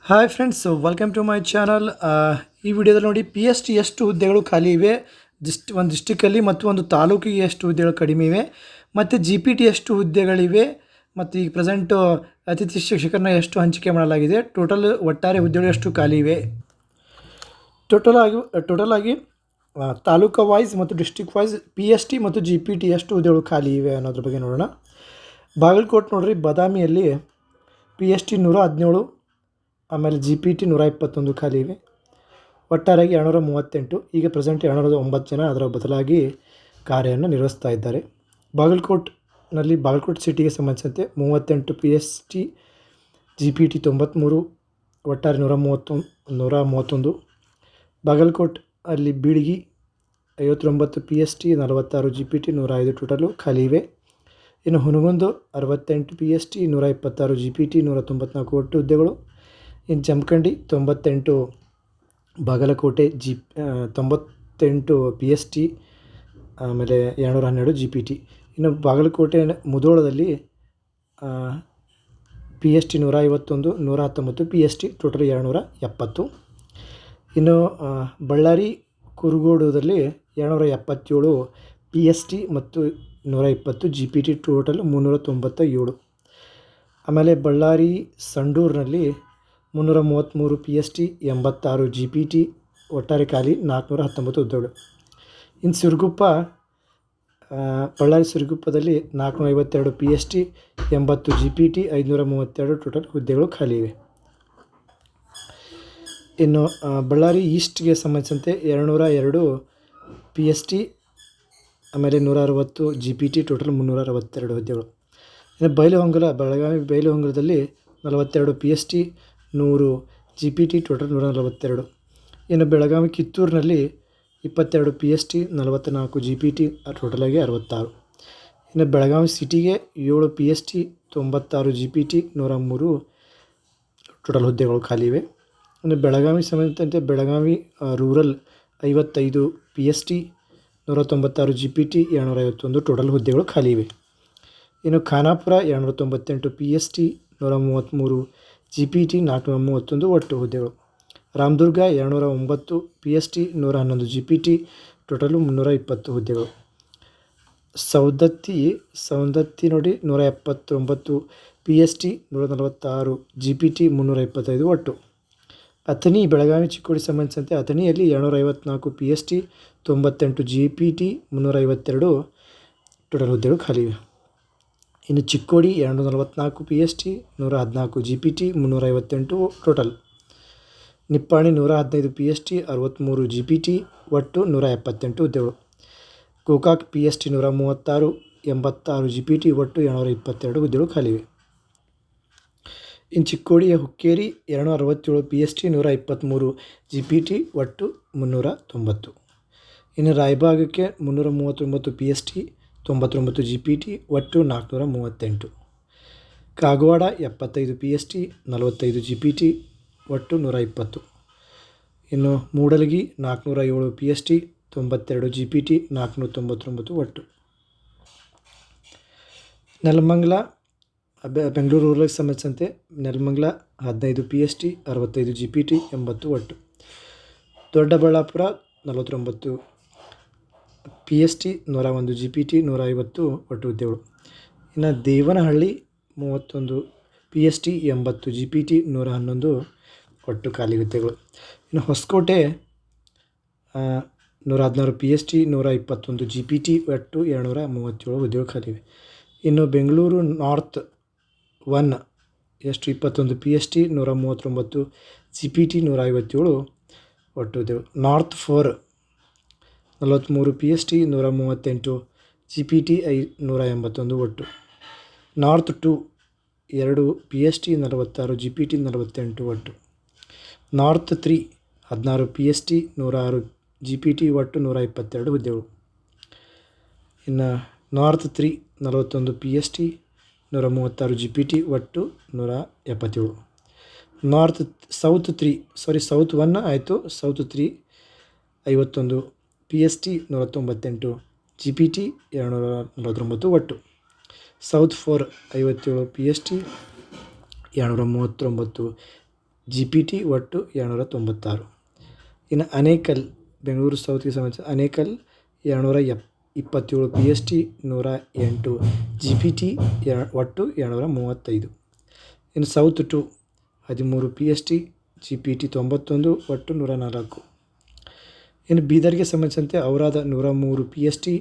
Hi friends, welcome to my channel. ಈ ವಿಡಿಯೋದಲ್ಲಿ ನೋಡಿ ಪಿ ಎಸ್ ಟಿ ಎಷ್ಟು ಹುದ್ದೆಗಳು ಖಾಲಿ ಇವೆ, ಒಂದು ಡಿಸ್ಟಿಕಲ್ಲಿ ಮತ್ತು ಒಂದು ತಾಲೂಕಿಗೆ ಎಷ್ಟು ಹುದ್ದೆಗಳು ಕಡಿಮೆ ಇವೆ, ಮತ್ತು ಜಿ ಪಿ ಟಿ ಎಷ್ಟು ಹುದ್ದೆಗಳಿವೆ, ಮತ್ತು ಈಗ ಪ್ರೆಸೆಂಟು ಅತಿಥಿ ಶಿಕ್ಷಕರನ್ನ ಎಷ್ಟು ಹಂಚಿಕೆ ಮಾಡಲಾಗಿದೆ, ಒಟ್ಟಾರೆ ಹುದ್ದೆಗಳು ಎಷ್ಟು ಖಾಲಿ ಇವೆ, ಟೋಟಲ್ ಆಗಿ ತಾಲೂಕು ವೈಸ್ ಮತ್ತು district wise P S T ಮತ್ತು ಜಿ ಪಿ ಟಿ ಎಷ್ಟು ಹುದ್ದೆಗಳು ಖಾಲಿ ಇವೆ ಅನ್ನೋದ್ರ ಬಗ್ಗೆ ನೋಡೋಣ. ಬಾಗಲಕೋಟೆ ನೋಡ್ರಿ, ಬಾದಾಮಿಯಲ್ಲಿ ಪಿ ಎಸ್ ಟಿ 117, ಆಮೇಲೆ ಜಿ ಪಿ ಟಿ 121 ಖಾಲಿ ಇವೆ. ಒಟ್ಟಾರೆಯಾಗಿ 238. ಈಗ ಪ್ರೆಸೆಂಟ್ 209 ಜನ ಅದರ ಬದಲಾಗಿ ಕಾರ್ಯವನ್ನು ನಿರ್ವಹಿಸ್ತಾ ಇದ್ದಾರೆ. ಬಾಗಲಕೋಟೆ ಸಿಟಿಗೆ ಸಂಬಂಧಿಸಿದಂತೆ 38 P S T, G P T 93, ಒಟ್ಟಾರೆ 131. ಬಾಗಲಕೋಟೆ ಅಲ್ಲಿ Bilagi 59 P S T, 46 G P T, 105 total ಖಾಲಿ ಇವೆ. ಇನ್ನು Hungund 68 P S T, 126 G P T, 194 ಒಟ್ಟು ಹುದ್ದೆಗಳು. ಇನ್ನು Jamkhandi 98, Bagalkot 98 P S T, ಆಮೇಲೆ 212 ಜಿ ಪಿ ಟಿ. ಇನ್ನು ಬಾಗಲಕೋಟೆ ಮುಧೋಳದಲ್ಲಿ P S T 151, 119 P S T, total 270. ಇನ್ನು ಬಳ್ಳಾರಿ ಕುರುಗೋಡದಲ್ಲಿ 277 ಪಿ ಎಸ್ ಟಿ ಮತ್ತು 120 ಜಿ ಪಿ ಟಿ, ಟೋಟಲ್ 397. ಆಮೇಲೆ ಬಳ್ಳಾರಿ ಸಂಡೂರಿನಲ್ಲಿ 333 P S T, 86 G P T, ಒಟ್ಟಾರೆ ಖಾಲಿ 419 ಹುದ್ದೆಗಳು. ಇನ್ನು ಬಳ್ಳಾರಿ ಸಿರುಗುಪ್ಪದಲ್ಲಿ 452 P S T, 80 G P T, 532 total ಹುದ್ದೆಗಳು ಖಾಲಿ ಇವೆ. ಇನ್ನು ಬಳ್ಳಾರಿ ಈಸ್ಟ್ಗೆ ಸಂಬಂಧಿಸಿದಂತೆ 202 ಪಿ ಎಸ್ ಟಿ, ಆಮೇಲೆ 160 ಜಿ ಪಿ ಟಿ, ಟೋಟಲ್ 362 ಹುದ್ದೆಗಳು. ಇನ್ನು ಬೆಳಗಾವಿ ಬೈಲಹೊಂಗಲದಲ್ಲಿ 42 P S T, 100 G P T, total 142. ಇನ್ನು ಬೆಳಗಾವಿ ಕಿತ್ತೂರಿನಲ್ಲಿ 22 P S T, 44 G P T, ಟೋಟಲಾಗಿ 66. ಇನ್ನು ಬೆಳಗಾವಿ ಸಿಟಿಗೆ 7 P S T, 96 G P T, 103 total ಹುದ್ದೆಗಳು ಖಾಲಿ ಇವೆ. ಇನ್ನು ಬೆಳಗಾವಿ ಸಂಬಂಧಿಸಿದಂತೆ Belagavi rural 55 P S T, 196 G P T, 251 total ಹುದ್ದೆಗಳು ಖಾಲಿ ಇವೆ. ಇನ್ನು Khanapur 298 P S T, 133 G P T, 431 ಒಟ್ಟು ಹುದ್ದೆಗಳು. Ramdurg 209 P S T, 111 G P T, total 320 ಹುದ್ದೆಗಳು. ಸೌದತ್ತಿ ನೋಡಿ 179 P S T, 146 G P T, 325 ಒಟ್ಟು. ಅಥಣಿ ಬೆಳಗಾವಿ ಚಿಕ್ಕೋಡಿ ಸಂಬಂಧಿಸಿದಂತೆ ಅಥಣಿಯಲ್ಲಿ 254 P S T, 98 G P T, 352 total ಹುದ್ದೆಗಳು ಖಾಲಿ ಇವೆ. ಇನ್ನು Chikkodi 244 P S T, 114 G P T, 358 total. Nippani 115 P S T, 63 G P T, ಒಟ್ಟು 178 ಹುದ್ದೆಗಳು. Gokak P S T 136, 86 G P T, ಒಟ್ಟು 222 ಹುದ್ದೆಗಳು ಖಾಲಿವೆ. ಇನ್ನು ಚಿಕ್ಕೋಡಿಯ Hukkeri 267 P S T, 123 G P T, ಒಟ್ಟು 390. ಇನ್ನು ರಾಯಬಾಗಕ್ಕೆ 339 P S T, 99 G P T, ಒಟ್ಟು 438. Kagwad 75 P S T, 45 G P T, ಒಟ್ಟು 120. ಇನ್ನು Mudalagi 407 P S T, 92 G P T, 499 ಒಟ್ಟು. ನೆಲಮಂಗಲ ಬೆಂಗಳೂರು ರೂರಲ್ಗೆ ಸಂಬಂಧಿಸಿದಂತೆ Nelamangala 15 P S T, 65 G P T, 80 ಒಟ್ಟು. Doddaballapur 49 P S T, 101 G P T, 150 ಒಟ್ಟು ಹುದ್ದೆಗಳು. ಇನ್ನು Devanahalli 31 P S T, 80 G P T, 111 ಒಟ್ಟು ಖಾಲಿ ಹುದ್ದೆಗಳು. ಇನ್ನು Hosakote 116 P S T, 121 G P T, ಒಟ್ಟು 237 ಹುದ್ದೆಗಳು ಖಾಲಿವೆ. ಇನ್ನು Bengaluru north 1 21 P S T, 139 G P T, 157 ಒಟ್ಟು ಹುದ್ದೆಗಳು. North 4 43 P S T, 138 G P T, 181 ಒಟ್ಟು. North 2 2 P S T, 46 G P T, 48 ಒಟ್ಟು. North 3 16 P S T, 106 G P T, ಒಟ್ಟು 122 ಹುದ್ದೆಗಳು. ಇನ್ನು north 3 41 P S T, 136 G P T, ಒಟ್ಟು 177. South 1 ಆಯಿತು. South 3 51 P S T, 198 G P T, 249 ಒಟ್ಟು. South 4 57 P S T, 239 G P T ಒಟ್ಟು 296. ಇನ್ನು ಅನೇಕಲ್ ಬೆಂಗಳೂರು ಸೌತ್ಗೆ ಸಂಬಂಧಿಸಿದ Anekal 227 P S T 108 G P T ಒಟ್ಟು 235. ಇನ್ನು south 2 13 P S T G P T 91 ಒಟ್ಟು 104. ಇನ್ನು ಬೀದರ್ಗೆ ಸಂಬಂಧಿಸಿದಂತೆ Aurad 103 P S T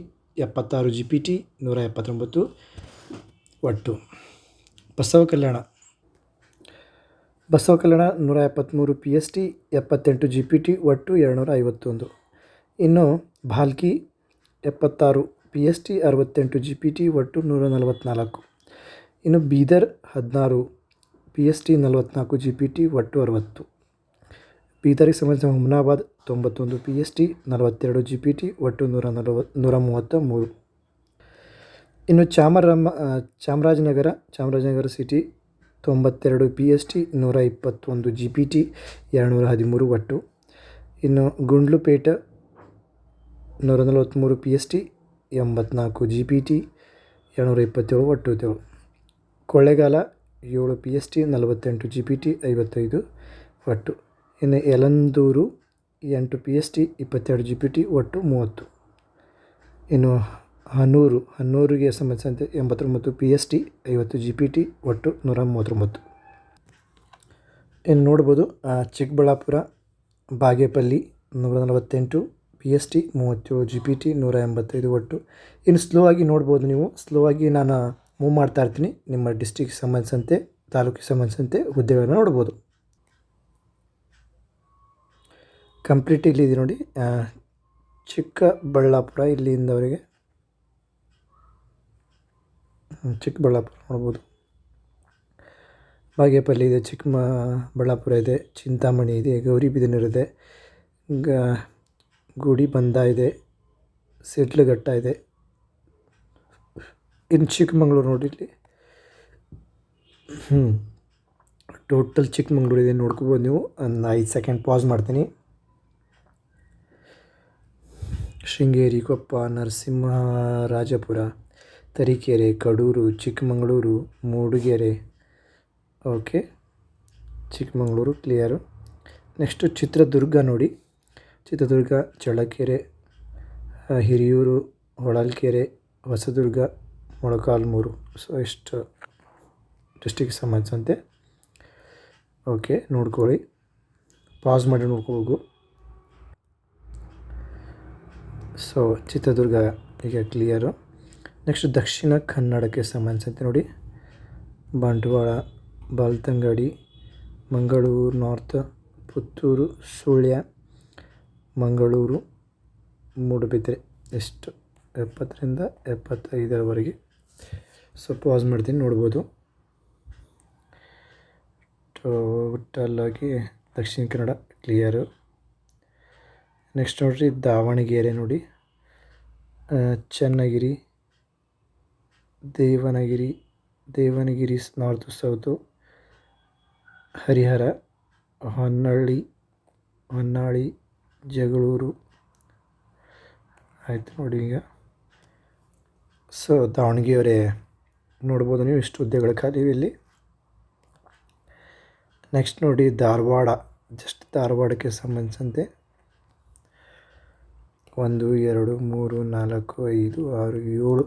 76 G P T 179 ಒಟ್ಟು. Basavakalyan 173 P S T 78 G P T ಒಟ್ಟು 251. ಇನ್ನು Bhalki 76 P S T 68 G P T ಒಟ್ಟು 144. ಇನ್ನು Bidar 16 P S T 44 G P T ಒಟ್ಟು 60. ಬೀದರ್ಗೆ ಸಂಬಂಧಿಸಿದ Humnabad 91 P S T 42 G P T ಒಟ್ಟು 133. ಇನ್ನು Chamarajanagar city 92 P S T 121 G P T 213 ಒಟ್ಟು. ಇನ್ನು Gundlupet 143 P S T 84 G P T 227 ಒಟ್ಟು. Kollegal 7 P S T 48 G P T 55 ಒಟ್ಟು. ಇನ್ನು Yelandur 8 P S T 22 G P T ಒಟ್ಟು 30. ಇನ್ನು ಹನ್ನೂರಿಗೆ ಸಂಬಂಧಿಸಿದಂತೆ 89 P S T 50 G P T ಒಟ್ಟು 139. ಇನ್ನು ನೋಡ್ಬೋದು Chikkaballapur Bagepalli 148 P S T 37 G P T 185 ಒಟ್ಟು. ಇನ್ನು ಸ್ಲೋ ಆಗಿ ನೋಡ್ಬೋದು ನೀವು, ಸ್ಲೋ ಆಗಿ ನಾನು ಮೂವ್ ಮಾಡ್ತಾ ಇರ್ತೀನಿ. ನಿಮ್ಮ ಡಿಸ್ಟಿಕ್ಗೆ ಸಂಬಂಧಿಸಿದಂತೆ ತಾಲೂಕಿಗೆ ಸಂಬಂಧಿಸಿದಂತೆ ಹುದ್ದೆಗಳನ್ನು ನೋಡ್ಬೋದು. ಕಂಪ್ಲೀಟ್ ಇಲ್ಲಿದೆ ನೋಡಿ, ಚಿಕ್ಕಬಳ್ಳಾಪುರ ಇಲ್ಲಿಂದವರೆಗೆ ಚಿಕ್ಕಬಳ್ಳಾಪುರ ನೋಡ್ಬೋದು. ಬಾಗೇಪಲ್ಲಿ ಇದೆ, ಚಿಕ್ಕಬಳ್ಳಾಪುರ ಇದೆ, ಚಿಂತಾಮಣಿ ಇದೆ, ಗೌರಿಬಿದನೂರು ಇದೆ, ಗುಡಿಬಂದ ಇದೆ, ಸಿಡ್ಲಘಟ್ಟ ಇದೆ. ಇನ್ನು ಚಿಕ್ಕಮಂಗ್ಳೂರು ನೋಡಿ ಇಲ್ಲಿ ಟೋಟಲ್ ಚಿಕ್ಕಮಂಗ್ಳೂರು ಇದೆ, ನೋಡ್ಕೋಬೋದು ನೀವು. ಒಂದು 5 ಸೆಕೆಂಡ್ ಪಾಸ್ ಮಾಡ್ತೀನಿ. Sringeri, Koppa, Narasimharajapura, Tarikere, Kadur, Chikkamagaluru, Mudigere. Okay, Chikkamagaluru clear. Next Chitradurga ನೋಡಿ, ಚಿತ್ರದುರ್ಗ, ಚಳ್ಳಕೆರೆ, ಹಿರಿಯೂರು, ಹೊಳಲ್ಕೆರೆ, ಹೊಸದುರ್ಗ, ಮೊಳಕಾಲ್ಮೂರು. ಸೊ ಇಷ್ಟು ಡಿಸ್ಟಿಕ್ಗೆ ಸಂಬಂಧಿಸಿದಂತೆ ಓಕೆ ನೋಡ್ಕೊಳ್ಳಿ, ಪಾಸ್ ಮಾಡಿ ನೋಡ್ಕೋಬೇಕು. ಸೊ ಚಿತ್ರದುರ್ಗ ಈಗ ಕ್ಲಿಯರು. ನೆಕ್ಸ್ಟ್ ದಕ್ಷಿಣ ಕನ್ನಡಕ್ಕೆ ಸಂಬಂಧಿಸಿದಂತೆ ನೋಡಿ, ಬಂಟ್ವಾಳ, ಬಾಲ್ತಂಗಡಿ, ಮಂಗಳೂರು ನಾರ್ತ್, ಪುತ್ತೂರು, ಸುಳ್ಯ, ಮಂಗಳೂರು, ಮೂಡುಬಿದ್ರೆ. ಎಷ್ಟು 70ರಿಂದ 75ರವರೆಗೆ. ಸೊ ಪಾಸ್ ಮಾಡ್ತೀನಿ, ನೋಡ್ಬೋದು. ಟೋಟಲಾಗಿ ದಕ್ಷಿಣ ಕನ್ನಡ ಕ್ಲಿಯರು. ನೆಕ್ಸ್ಟ್ ನೋಡಿರಿ ದಾವಣಗೆರೆ ನೋಡಿ, ಚನ್ನಗಿರಿ, ದೇವನಗಿರಿ ನಾರ್ತು ಸೌತು, ಹರಿಹರ, ಹೊನ್ನಾಳಿ, ಜಗಳೂರು. ಆಯಿತು ನೋಡಿ ಈಗ. ಸೊ ದಾವಣಗೆರೆ ನೋಡ್ಬೋದು ನೀವು, ಇಷ್ಟು ಹುದ್ದೆಗಳು ಖಾಲಿ ಇಲ್ಲಿ. ನೆಕ್ಸ್ಟ್ ನೋಡಿ ಧಾರವಾಡ, ಜಸ್ಟ್ ಧಾರವಾಡಕ್ಕೆ ಸಂಬಂಧಿಸಿದಂತೆ 1 2 3 4 5 6 7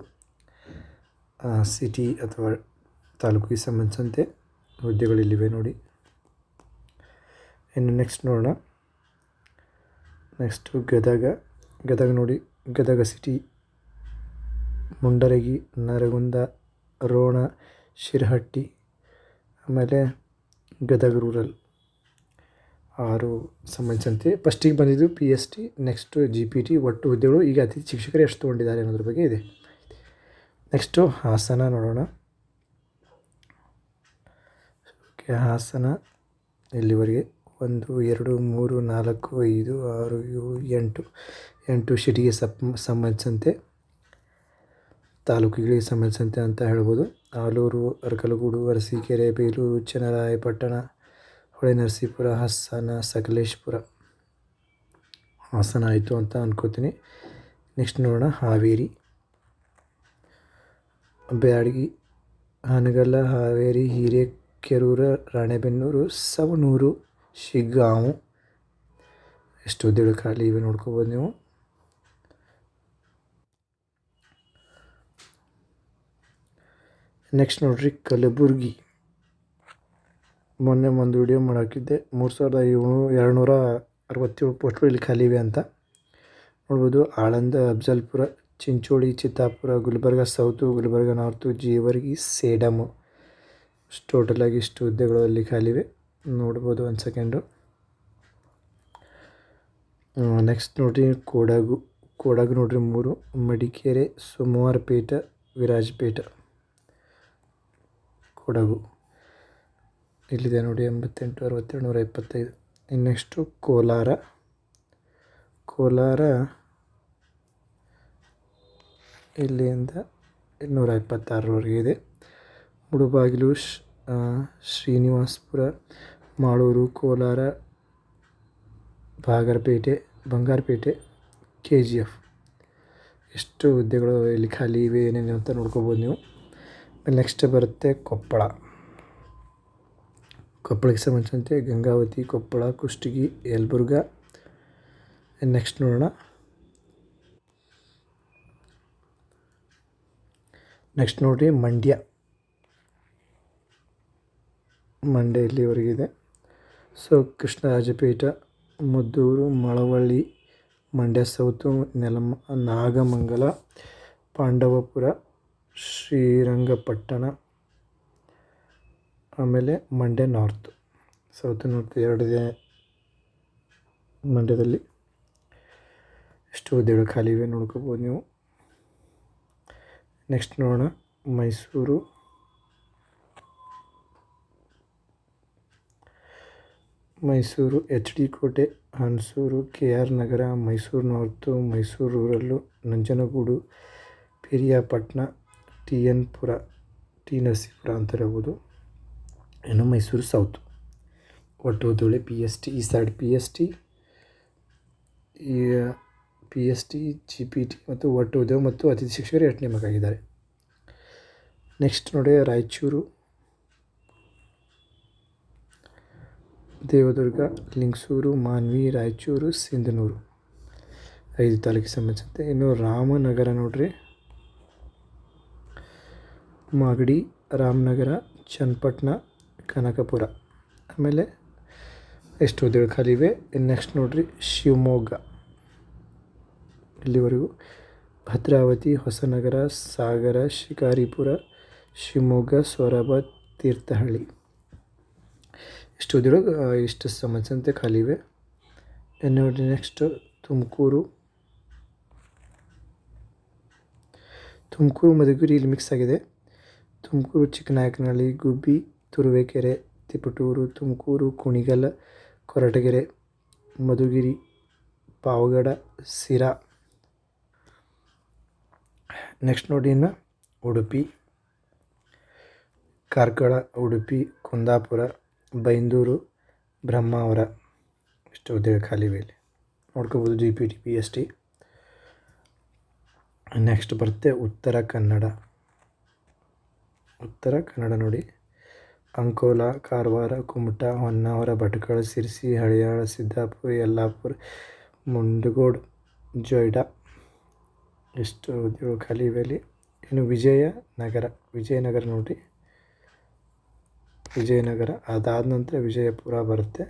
ಸಿಟಿ ಅಥವಾ ತಾಲೂಕಿಗೆ ಸಂಬಂಧಿಸಿದಂತೆ ಹುದ್ದೆಗಳಿಲ್ಲಿವೆ ನೋಡಿ. ಇನ್ನು ನೆಕ್ಸ್ಟ್ ನೋಡೋಣ. ನೆಕ್ಸ್ಟು ಗದಗ ನೋಡಿ, ಗದಗ ಸಿಟಿ, ಮುಂಡರಗಿ, ನರಗುಂದ, ರೋಣ, ಶಿರಹಟ್ಟಿ, ಆಮೇಲೆ ಗದಗ ರೂರಲ್. 6 ಸಂಬಂಧಿಸಿದಂತೆ ಫಸ್ಟಿಗೆ ಬಂದಿದ್ದು P S T, next G P T. ಒಟ್ಟು ಹುದ್ದೆಗಳು ಈಗ ಅತಿಥಿ ಶಿಕ್ಷಕರು ಎಷ್ಟು ತೊಗೊಂಡಿದ್ದಾರೆ ಅನ್ನೋದ್ರ ಬಗ್ಗೆ ಇದೆ. ನೆಕ್ಸ್ಟು ಹಾಸನ ನೋಡೋಣ. ಓಕೆ, ಹಾಸನ ಇಲ್ಲಿವರೆಗೆ 1 2 3 4 5 6 7 8 ಸಿಟಿಗೆ ಸಂಬಂಧಿಸಿದಂತೆ, ತಾಲೂಕುಗಳಿಗೆ ಸಂಬಂಧಿಸಿದಂತೆ ಅಂತ ಹೇಳ್ಬೋದು. ಆಲೂರು, ಅರಕಲಗೂಡು, ಅರಸೀಕೆರೆ, ಬೇಲೂರು, ಚನ್ನರಾಯಪಟ್ಟಣ, ಹೊಳೆನರಸೀಪುರ, ಹಾಸನ, ಸಕಲೇಶಪುರ. ಹಾಸನ ಆಯಿತು ಅಂತ ಅಂದ್ಕೋತೀನಿ. ನೆಕ್ಸ್ಟ್ ನೋಡೋಣ ಹಾವೇರಿ, ಬ್ಯಾಡಗಿ, ಹಾನಗಲ್ಲ, ಹಾವೇರಿ, ಕೆರೂರು, ರಾಣೆಬೆನ್ನೂರು, ಸವಣೂರು, ಶಿಗ್ಗಾಂವ್ ಎಷ್ಟು ಹುದ್ದೆಗಳು ಖಾಲಿ ಇವೆ ನೋಡ್ಕೋಬೋದು ನೀವು. ನೆಕ್ಸ್ಟ್ ನೋಡ್ರಿ ಕಲಬುರ್ಗಿ. ಮೊನ್ನೆ ಒಂದು ವಿಡಿಯೋ ಮಾಡಾಕಿದ್ದೆ 3767 ಪೋಸ್ಟ್ಗಳು ಇಲ್ಲಿ ಖಾಲಿ ಇವೆ ಅಂತ ನೋಡ್ಬೋದು. ಆಳಂದ, ಅಫ್ಜಲ್ಪುರ, ಚಿಂಚೋಳಿ, ಚಿತ್ತಾಪುರ, ಗುಲ್ಬರ್ಗ ಸೌತು, ಗುಲ್ಬರ್ಗ ನಾರ್ತು, ಜೇವರ್ಗಿ, ಸೇಡಮು ಟೋಟಲಾಗಿ ಇಷ್ಟು ಹುದ್ದೆಗಳು ಅಲ್ಲಿ ಖಾಲಿವೆ ನೋಡ್ಬೋದು. ಒಂದು ಸೆಕೆಂಡು. ನೆಕ್ಸ್ಟ್ ನೋಡ್ರಿ ಕೊಡಗು ನೋಡ್ರಿ 3, ಮಡಿಕೇರೆ, ಸೋಮವಾರಪೇಟ, ವಿರಾಜಪೇಟ, ಕೊಡಗು ಇಲ್ಲಿದೆ ನೋಡಿ 88, 62, 125. ಇನ್ನು ನೆಕ್ಸ್ಟು ಕೋಲಾರ ಇಲ್ಲಿಂದ 226ವರೆಗೆ ಇದೆ. ಮುಳುಬಾಗಿಲು, ಶ್ರೀನಿವಾಸಪುರ, ಮಾಳೂರು, ಕೋಲಾರ, ಬಂಗಾರಪೇಟೆ, KGF ಎಷ್ಟು ಹುದ್ದೆಗಳು ಇಲ್ಲಿ ಖಾಲಿ ಇವೆ ಏನೇನು ಅಂತ ನೋಡ್ಕೋಬೋದು ನೀವು. ನೆಕ್ಸ್ಟ್ ಬರುತ್ತೆ ಕೊಪ್ಪಳಕ್ಕೆ ಸಂಬಂಧಿಸಿದಂತೆ ಗಂಗಾವತಿ, ಕೊಪ್ಪಳ, ಕುಷ್ಟಗಿ, ಯಲಬುರ್ಗಾ. ನೆಕ್ಸ್ಟ್ ನೋಡೋಣ. ನೆಕ್ಸ್ಟ್ ನೋಡಿರಿ ಮಂಡ್ಯ ಇಲ್ಲಿವರೆಗಿದೆ. ಸೊ ಕೃಷ್ಣರಾಜಪೇಟ, ಮದ್ದೂರು, ಮಳವಳ್ಳಿ, ಮಂಡ್ಯ ಸೌತು, ನಾಗಮಂಗಲ, ಪಾಂಡವಪುರ, ಶ್ರೀರಂಗಪಟ್ಟಣ, ಆಮೇಲೆ ಮಂಡ್ಯ ನಾರ್ತ್, ಸೌತ್ ನಾರ್ತ್ 2 ಇದೆ ಮಂಡ್ಯದಲ್ಲಿ. ಎಷ್ಟು ಹುದ್ದೆಗಳು ಖಾಲಿ ಇವೆ ನೋಡ್ಕೋಬೋದು ನೀವು. ನೆಕ್ಸ್ಟ್ ನೋಡೋಣ Mysuru. HD Kote, Hunsur, KR Nagar, Mysuru north, Mysuru rural, Nanjangud, Piriyapatna, TN Pura, T Narasipura ಅಂತ ಹೇಳ್ಬೋದು. ಇನ್ನು ಮೈಸೂರು ಸೌತ್ ಒಟ್ಟು ಹುದ್ದೆಗಳು PST ಈ ಸೈಡ್ PST GPT ಮತ್ತು ಒಟ್ಟು ಉದ್ಯೋಗ ಮತ್ತು ಅತಿಥಿ ಶಿಕ್ಷಕರು 8 ನೇಮಕ ಆಗಿದ್ದಾರೆ. ನೆಕ್ಸ್ಟ್ ನೋಡಿ ರಾಯಚೂರು, ದೇವದುರ್ಗ, ಲಿಂಗಸೂರು, ಮಾನ್ವಿ, ರಾಯಚೂರು, ಸಿಂಧನೂರು 5 ತಾಲೂಕಿಗೆ ಸಂಬಂಧಿಸಿದಂತೆ. ಇನ್ನು ರಾಮನಗರ ನೋಡ್ರಿ, ಮಾಗಡಿ, ರಾಮನಗರ, ಚನ್ನಪಟ್ಟಣ, ಕನಕಪುರ. ಆಮೇಲೆ ಎಷ್ಟು ಹುದ್ದೆಗಳು ಖಾಲಿ ಇವೆ. ನೆಕ್ಸ್ಟ್ ನೋಡ್ರಿ ಶಿವಮೊಗ್ಗ ಇಲ್ಲಿವರೆಗೂ. ಭದ್ರಾವತಿ, ಹೊಸನಗರ, ಸಾಗರ, ಶಿಕಾರಿಪುರ, ಶಿವಮೊಗ್ಗ, ಸೊರಬ, ತೀರ್ಥಹಳ್ಳಿ ಇಷ್ಟು ಹುದ್ದೆಗಳು ಇಷ್ಟು ಸಂಬಂಧಿಸಿದಂತೆ ಖಾಲಿ ಇವೆ. ನೋಡಿ ನೆಕ್ಸ್ಟ್ ತುಮಕೂರು, ಮಧುಗಿರಿ ಇಲ್ಲಿ ಮಿಕ್ಸ್ ಆಗಿದೆ. ತುಮಕೂರು, ಚಿಕ್ಕನಾಯಕನಹಳ್ಳಿ, ಗುಬ್ಬಿ, ತುರುವೇಕೆರೆ, ತಿಪಟೂರು, ತುಮಕೂರು, ಕುಣಿಗಲ್, ಕೊರಟಗೆರೆ, ಮಧುಗಿರಿ, ಪಾವಗಡ, ಸಿರಾ. ನೆಕ್ಸ್ಟ್ ನೋಡಿ ಇನ್ನು ಉಡುಪಿ, ಕಾರ್ಕಳ, ಉಡುಪಿ, ಕುಂದಾಪುರ, ಬೈಂದೂರು, ಬ್ರಹ್ಮಾವರ ಇಷ್ಟು ಹುದ್ದೆಗಳು ಖಾಲಿ ಇವೆ ಇಲ್ಲಿ ನೋಡ್ಕೋಬೋದು. GPT PST. ನೆಕ್ಸ್ಟ್ ಬರುತ್ತೆ ಉತ್ತರ ಕನ್ನಡ ನೋಡಿ ಅಂಕೋಲಾ, ಕಾರವಾರ, ಕುಮಟಾ, ಹೊನ್ನಾವರ, ಭಟ್ಕಳ, ಸಿರ್ಸಿ, ಹಳಿಯಾಳ, ಸಿದ್ದಾಪುರ, ಯಲ್ಲಾಪುರ, ಮುಂಡಗೋಡ್, ಜೊಯ್ಡಾ ಎಷ್ಟು ಹುದ್ದೆಗಳು ಖಾಲಿ ಇವೆ ಇಲ್ಲಿ. ಇನ್ನು ವಿಜಯನಗರ ನೋಡಿ, ಅದಾದ ನಂತರ ವಿಜಯಪುರ ಬರುತ್ತೆ.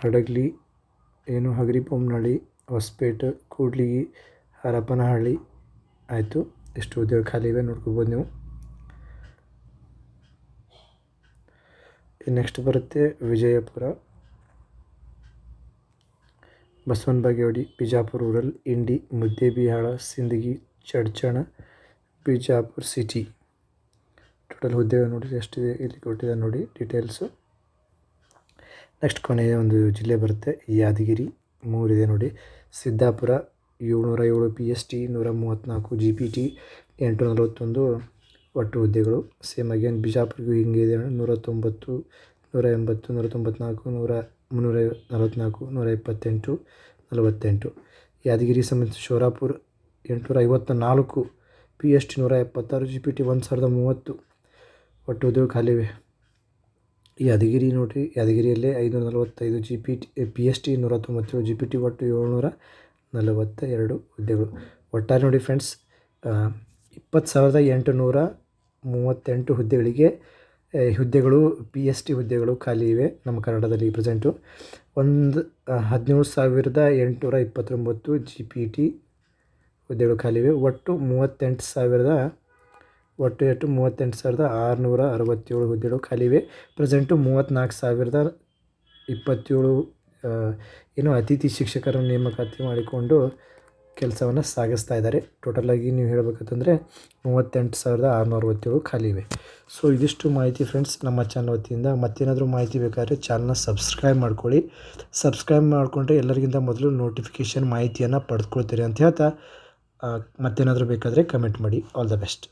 ಹಡಗಲಿ, ಹಗರಿಬೊಮ್ಮನಹಳ್ಳಿ, ಹೊಸಪೇಟೆ, ಕೂಡ್ಲಿಗಿ, ಹರಪನಹಳ್ಳಿ ಆಯಿತು. ಎಷ್ಟು ಹುದ್ದೆಗಳು ಖಾಲಿ ಇವೆ ನೋಡ್ಕೋಬೋದು ನೀವು. ನೆಕ್ಸ್ಟ್ ಬರುತ್ತೆ ವಿಜಯಪುರ, ಬಸವನ ಬಾಗೇವಾಡಿ, ಬಿಜಾಪುರ ರೂರಲ್, ಇಂಡಿ, ಮುದ್ದೇಬಿಹಾಳ, ಸಿಂದಗಿ, ಚಡ್ಚಣ, ಬಿಜಾಪುರ ಸಿಟಿ. ಟೋಟಲ್ ಹುದ್ದೆಗಳು ನೋಡಿ ಎಷ್ಟಿದೆ ಇಲ್ಲಿ ಕೊಟ್ಟಿದೆ ನೋಡಿ ಡೀಟೇಲ್ಸು. ನೆಕ್ಸ್ಟ್ ಕೊನೆಯ ಒಂದು ಜಿಲ್ಲೆ ಬರುತ್ತೆ ಯಾದಗಿರಿ, 3 ಇದೆ ನೋಡಿ. ಸಿದ್ದಾಪುರ 707 PST, 134 GPT, 841 ಒಟ್ಟು ಹುದ್ದೆಗಳು. ಸೇಮ್ ಅಗೇನ್ ಬಿಜಾಪುರಗೂ ಹಿಂಗೆ ಇದೆ 190, 180, 194, 344, 128, 48. ಯಾದಗಿರಿ ಸಂಬಂಧಿಸಿದ ಶೋರಾಪುರ 854 PST, 176 GPT, 1030. ಒಟ್ಟು ಹುದ್ದೆಗಳು ಖಾಲಿ ಇವೆ. ಯಾದಗಿರಿ ನೋಡಿರಿ, ಯಾದಗಿರಿಯಲ್ಲೇ 545 P S T 197 G P T, ಒಟ್ಟು 742 ಹುದ್ದೆಗಳು. ಒಟ್ಟಾರೆ ನೋಡಿ ಫ್ರೆಂಡ್ಸ್, 20,838 ಹುದ್ದೆಗಳು ಪಿ ಎಸ್ ಟಿ ಹುದ್ದೆಗಳು ಖಾಲಿ ಇವೆ ನಮ್ಮ ಕನ್ನಡದಲ್ಲಿ ಪ್ರೆಸೆಂಟು. 17,829 ಜಿ ಪಿ ಟಿ ಹುದ್ದೆಗಳು ಖಾಲಿ ಇವೆ. ಒಟ್ಟು 38,667 ಹುದ್ದೆಗಳು ಖಾಲಿ ಇವೆ. ಪ್ರೆಸೆಂಟು 34,027 ಏನು ಅತಿಥಿ ಶಿಕ್ಷಕರ ನೇಮಕಾತಿ ಮಾಡಿಕೊಂಡು ಕೆಲಸವನ್ನು ಸಾಗಿಸ್ತಾ ಇದ್ದಾರೆ. ಟೋಟಲಾಗಿ ನೀವು ಹೇಳಬೇಕಂತಂದರೆ 38,667 ಖಾಲಿ ಇವೆ. ಸೊ ಇದಿಷ್ಟು ಮಾಹಿತಿ ಫ್ರೆಂಡ್ಸ್ ನಮ್ಮ ಚಾನಲ್ ವತಿಯಿಂದ. ಮತ್ತೇನಾದರೂ ಮಾಹಿತಿ ಬೇಕಾದರೆ ಚಾನಲ್ನ ಸಬ್ಸ್ಕ್ರೈಬ್ ಮಾಡ್ಕೊಳ್ಳಿ. ಸಬ್ಸ್ಕ್ರೈಬ್ ಮಾಡಿಕೊಂಡ್ರೆ ಎಲ್ಲರಿಗಿಂತ ಮೊದಲು ನೋಟಿಫಿಕೇಷನ್ ಮಾಹಿತಿಯನ್ನು ಪಡೆದುಕೊಳ್ತೀರಿ ಅಂತ ಹೇಳ್ತಾ, ಮತ್ತೇನಾದರೂ ಬೇಕಾದರೆ ಕಮೆಂಟ್ ಮಾಡಿ. All the best.